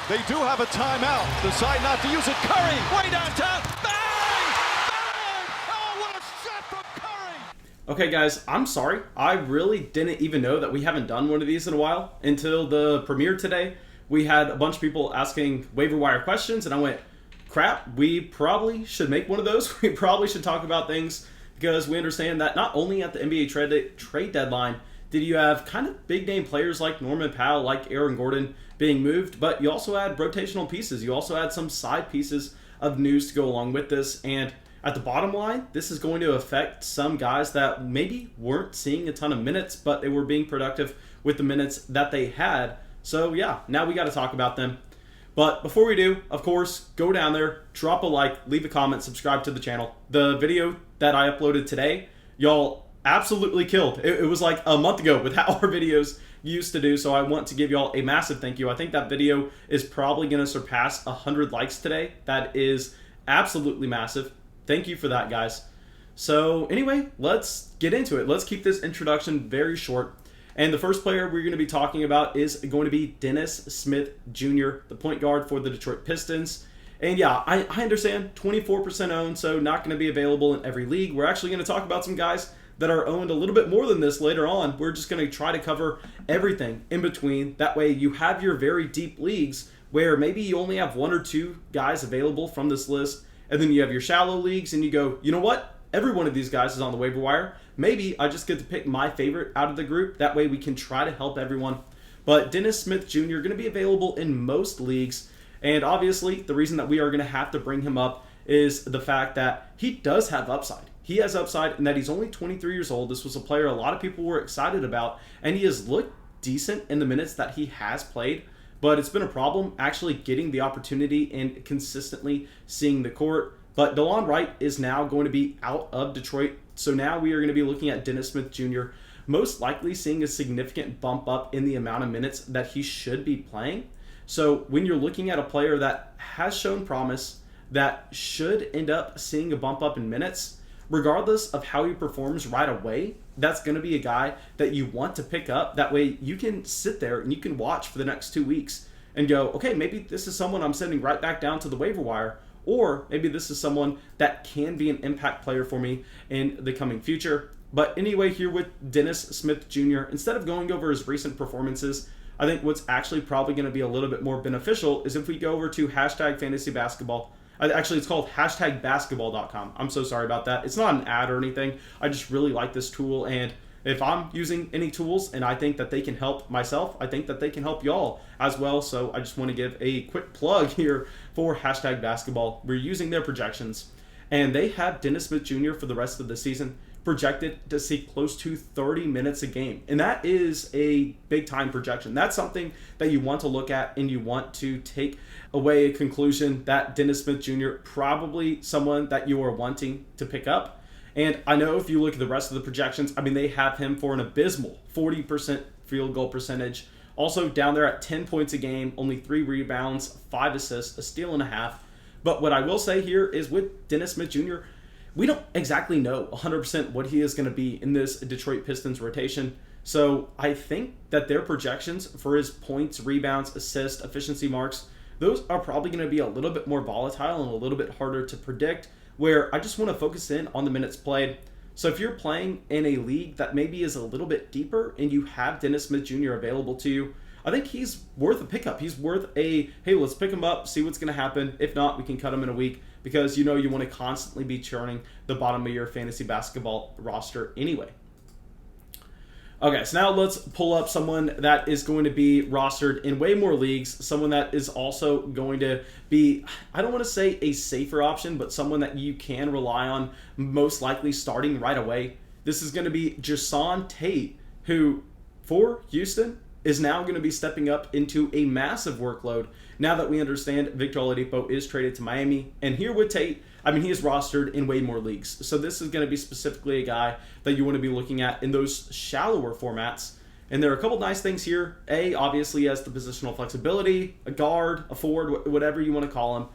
They do have a timeout. Decide not to use it. Curry, way downtown. Bang! Bang! Oh, what a shot from Curry! Okay, guys, I'm sorry. I really didn't even know that we haven't done one of these in a while until the premiere today. We had a bunch of people asking waiver wire questions, and I went, crap, we probably should make one of those. We probably should talk about things because we understand that not only at the NBA trade deadline did you have kind of big name players like Norman Powell, like Aaron Gordon being moved, but you also had rotational pieces. You also had some side pieces of news to go along with this. And at the bottom line, this is going to affect some guys that maybe weren't seeing a ton of minutes, but they were being productive with the minutes that they had. So yeah, now we got to talk about them. But before we do, of course, go down there, drop a like, leave a comment, subscribe to the channel. The video that I uploaded today, y'all absolutely killed. It was like a month ago with how our videos used to do, so I want to give y'all a massive thank you. I think that video is probably going to surpass 100 likes today. That is absolutely massive. Thank you for that, guys. So anyway, let's get into it. Let's keep this introduction very short. And the first player we're going to be talking about is going to be Dennis Smith Jr., the point guard for the Detroit Pistons. And yeah, I understand 24% owned, so not going to be available in every league. We're actually going to talk about some guys that are owned a little bit more than this later on. We're just going to try to cover everything in between. That way you have your very deep leagues where maybe you only have one or two guys available from this list. And then you have your shallow leagues and you go, you know what? Every one of these guys is on the waiver wire. Maybe I just get to pick my favorite out of the group. That way we can try to help everyone. But Dennis Smith Jr. going to be available in most leagues. And obviously the reason that we are going to have to bring him up is the fact that he does have upside. He has upside in that he's only 23 years old. This was a player a lot of people were excited about. And he has looked decent in the minutes that he has played. But it's been a problem actually getting the opportunity and consistently seeing the court. But DeLon Wright is now going to be out of Detroit. So now we are going to be looking at Dennis Smith Jr. most likely seeing a significant bump up in the amount of minutes that he should be playing. So when you're looking at a player that has shown promise, that should end up seeing a bump up in minutes, regardless of how he performs right away, that's going to be a guy that you want to pick up. That way you can sit there and you can watch for the next 2 weeks and go, okay, maybe this is someone I'm sending right back down to the waiver wire. Or maybe this is someone that can be an impact player for me in the coming future. But anyway, here with Dennis Smith Jr., instead of going over his recent performances, I think what's actually probably going to be a little bit more beneficial is if we go over to #fantasybasketball. Actually, it's called #basketball.com. I'm so sorry about that. It's not an ad or anything. I just really like this tool. And if I'm using any tools and I think that they can help myself, I think that they can help y'all as well. So I just want to give a quick plug here for #basketball. We're using their projections. And they have Dennis Smith Jr. for the rest of the season projected to see close to 30 minutes a game. And that is a big time projection. That's something that you want to look at and you want to take away a conclusion that Dennis Smith Jr. probably someone that you are wanting to pick up. And I know if you look at the rest of the projections, I mean, they have him for an abysmal 40% field goal percentage. Also down there at 10 points a game, only 3 rebounds, 5 assists, a steal and a half. But what I will say here is with Dennis Smith Jr., we don't exactly know 100% what he is going to be in this Detroit Pistons rotation. So I think that their projections for his points, rebounds, assists, efficiency marks, those are probably going to be a little bit more volatile and a little bit harder to predict, where I just want to focus in on the minutes played. So if you're playing in a league that maybe is a little bit deeper and you have Dennis Smith Jr. available to you, I think he's worth a pickup. He's worth a, hey, let's pick him up, see what's going to happen. If not, we can cut him in a week because you know you want to constantly be churning the bottom of your fantasy basketball roster anyway. Okay, so now let's pull up someone that is going to be rostered in way more leagues, someone that is also going to be, I don't want to say a safer option, but someone that you can rely on most likely starting right away. This is going to be Jayson Tatum, who for Houston is now going to be stepping up into a massive workload now that we understand Victor Oladipo is traded to Miami. And here with Tate, I mean, he is rostered in way more leagues. So this is going to be specifically a guy that you want to be looking at in those shallower formats. And there are a couple nice things here. A, obviously, he has the positional flexibility, a guard, a forward, whatever you want to call him.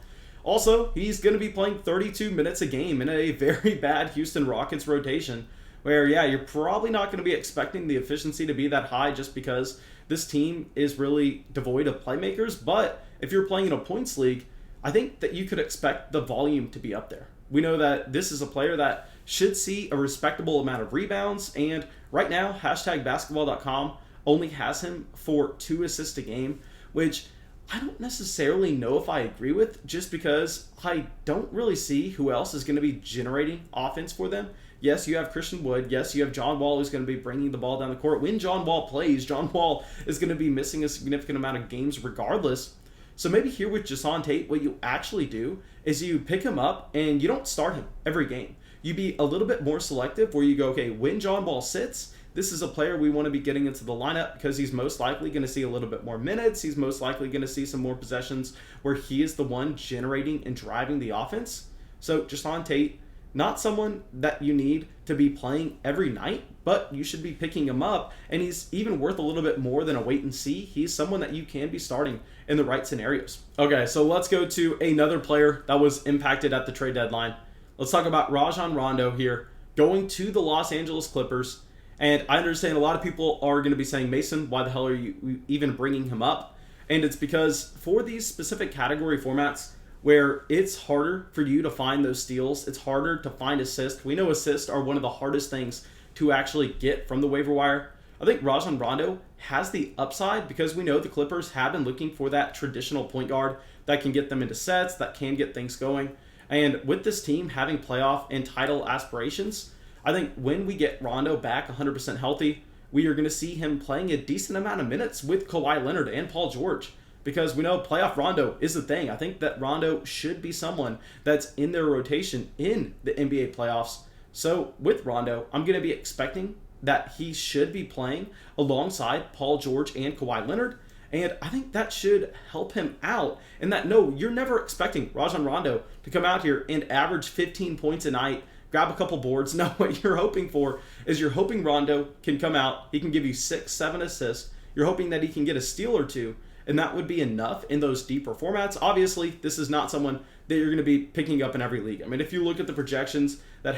Also, he's going to be playing 32 minutes a game in a very bad Houston Rockets rotation where, yeah, you're probably not going to be expecting the efficiency to be that high just because this team is really devoid of playmakers. But if you're playing in a points league, I think that you could expect the volume to be up there. We know that this is a player that should see a respectable amount of rebounds, and right now, #basketball.com only has him for 2 assists a game, which I don't necessarily know if I agree with, just because I don't really see who else is going to be generating offense for them. Yes, you have Christian Wood. Yes, you have John Wall, who's going to be bringing the ball down the court. When John Wall plays, John Wall is going to be missing a significant amount of games regardless. So maybe here with Jayson Tatum, what you actually do is you pick him up and you don't start him every game. You be a little bit more selective where you go, okay, when John Wall sits, this is a player we want to be getting into the lineup because he's most likely going to see a little bit more minutes. He's most likely going to see some more possessions where he is the one generating and driving the offense. So Jayson Tatum, not someone that you need to be playing every night, but you should be picking him up, and he's even worth a little bit more than a wait and see. He's someone that you can be starting in the right scenarios. Okay, so let's go to another player that was impacted at the trade deadline. Let's talk about Rajon Rondo here, going to the Los Angeles Clippers. And I understand a lot of people are going to be saying, Mason, why the hell are you even bringing him up? And it's because for these specific category formats, where it's harder for you to find those steals, it's harder to find assists. We know assists are one of the hardest things to actually get from the waiver wire. I think Rajon Rondo has the upside because we know the Clippers have been looking for that traditional point guard that can get them into sets, that can get things going. And with this team having playoff and title aspirations, I think when we get Rondo back 100% healthy, we are going to see him playing a decent amount of minutes with Kawhi Leonard and Paul George. Because we know playoff Rondo is the thing. I think that Rondo should be someone that's in their rotation in the NBA playoffs. So with Rondo, I'm going to be expecting that he should be playing alongside Paul George and Kawhi Leonard. And I think that should help him out. And that, no, you're never expecting Rajon Rondo to come out here and average 15 points a night, grab a couple boards. No, what you're hoping for is you're hoping Rondo can come out, he can give you 6-7 assists. You're hoping that he can get a steal or two. And that would be enough in those deeper formats. Obviously, this is not someone that you're going to be picking up in every league. I mean, if you look at the projections that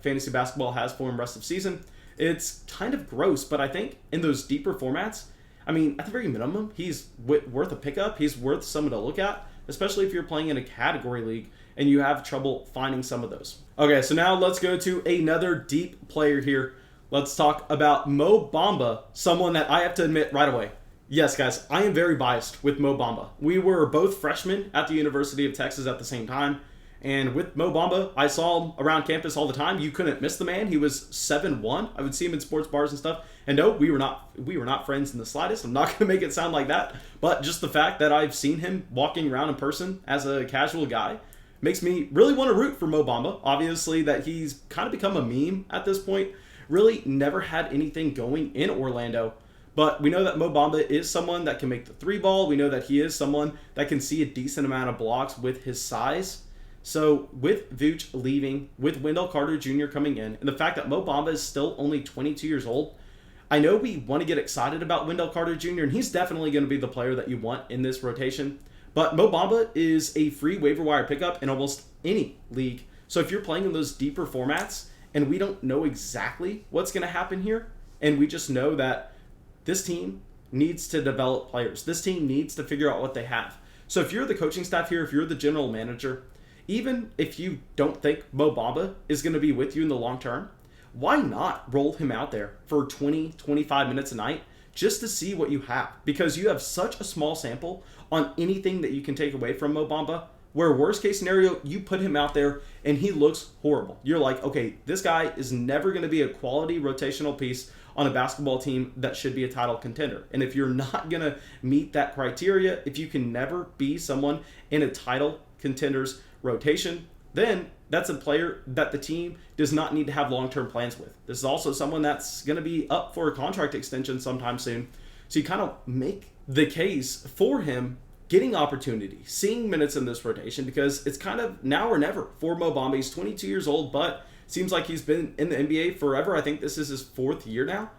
#fantasy basketball has for him rest of season, it's kind of gross. But I think in those deeper formats, I mean, at the very minimum, he's worth a pickup. He's worth someone to look at, especially if you're playing in a category league and you have trouble finding some of those. Okay, so now let's go to another deep player here. Let's talk about Mo Bamba, someone that I have to admit right away. Yes, guys, I am very biased with Mo Bamba. We were both freshmen at the University of Texas at the same time. And with Mo Bamba, I saw him around campus all the time. You couldn't miss the man. He was 7'1". I would see him in sports bars and stuff. And no, we were not friends in the slightest. I'm not going to make it sound like that. But just the fact that I've seen him walking around in person as a casual guy makes me really want to root for Mo Bamba. Obviously, that he's kind of become a meme at this point. Really never had anything going in Orlando. But we know that Mo Bamba is someone that can make the 3 ball. We know that he is someone that can see a decent amount of blocks with his size. So with Vooch leaving, with Wendell Carter Jr. coming in, and the fact that Mo Bamba is still only 22 years old, I know we want to get excited about Wendell Carter Jr., and he's definitely going to be the player that you want in this rotation. But Mo Bamba is a free waiver wire pickup in almost any league. So if you're playing in those deeper formats, and we don't know exactly what's going to happen here, and we just know that this team needs to develop players. This team needs to figure out what they have. So if you're the coaching staff here, if you're the general manager, even if you don't think Mo Bamba is going to be with you in the long term, why not roll him out there for 20, 25 minutes a night just to see what you have? Because you have such a small sample on anything that you can take away from Mo Bamba, where worst case scenario, you put him out there and he looks horrible. You're like, okay, this guy is never going to be a quality rotational piece on a basketball team that should be a title contender. And if you're not going to meet that criteria, if you can never be someone in a title contender's rotation, then that's a player that the team does not need to have long-term plans with. This is also someone that's going to be up for a contract extension sometime soon. So you kind of make the case for him getting opportunity, seeing minutes in this rotation, because it's kind of now or never for Mo Bamba. He's 22 years old, but seems like he's been in the NBA forever. I think this is his 4th year now.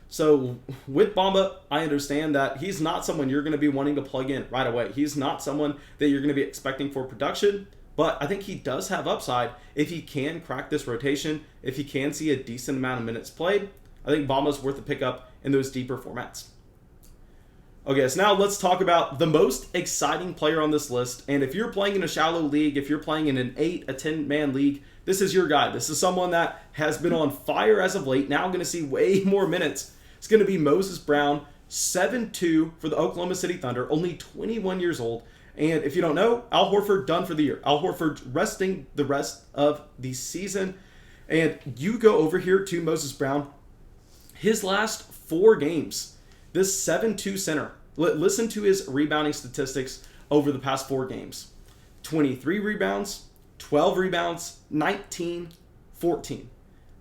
So with Bamba, I understand that he's not someone you're going to be wanting to plug in right away. He's not someone that you're going to be expecting for production, but I think he does have upside if he can crack this rotation, if he can see a decent amount of minutes played. I think Bamba's worth a pickup in those deeper formats. Okay, so now let's talk about the most exciting player on this list. And if you're playing in a shallow league, if you're playing in an 10-man league, this is your guy. This is someone that has been on fire as of late. Now I'm going to see way more minutes. It's going to be Moses Brown, 7'2" for the Oklahoma City Thunder, only 21 years old. And if you don't know, Al Horford done for the year. Al Horford resting the rest of the season. And you go over here to Moses Brown. His last 4 games, this 7'2" center, listen to his rebounding statistics over the past 4 games. 23 rebounds, 12 rebounds, 19, 14.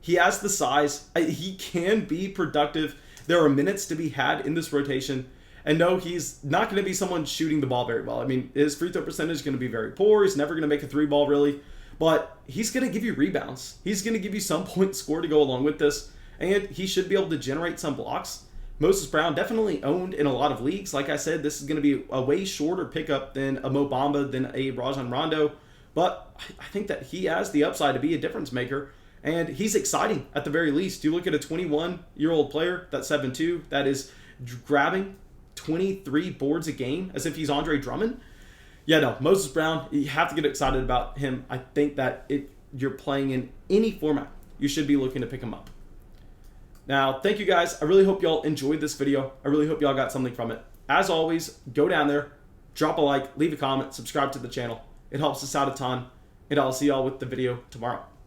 He has the size. He can be productive. There are minutes to be had in this rotation. And no, he's not going to be someone shooting the ball very well. I mean, his free throw percentage is going to be very poor. He's never going to make a 3-ball really. But he's going to give you rebounds. He's going to give you some points scored to go along with this. And he should be able to generate some blocks. Moses Brown definitely owned in a lot of leagues. Like I said, this is going to be a way shorter pickup than a Mo Bamba, than a Rajon Rondo. But I think that he has the upside to be a difference maker. And he's exciting at the very least. You look at a 21-year-old player, that's 7'2", that is grabbing 23 boards a game as if he's Andre Drummond. Yeah, no, Moses Brown, you have to get excited about him. I think that if you're playing in any format, you should be looking to pick him up. Now, thank you guys. I really hope y'all enjoyed this video. I really hope y'all got something from it. As always, go down there, drop a like, leave a comment, subscribe to the channel. It helps us out a ton. And I'll see y'all with the video tomorrow.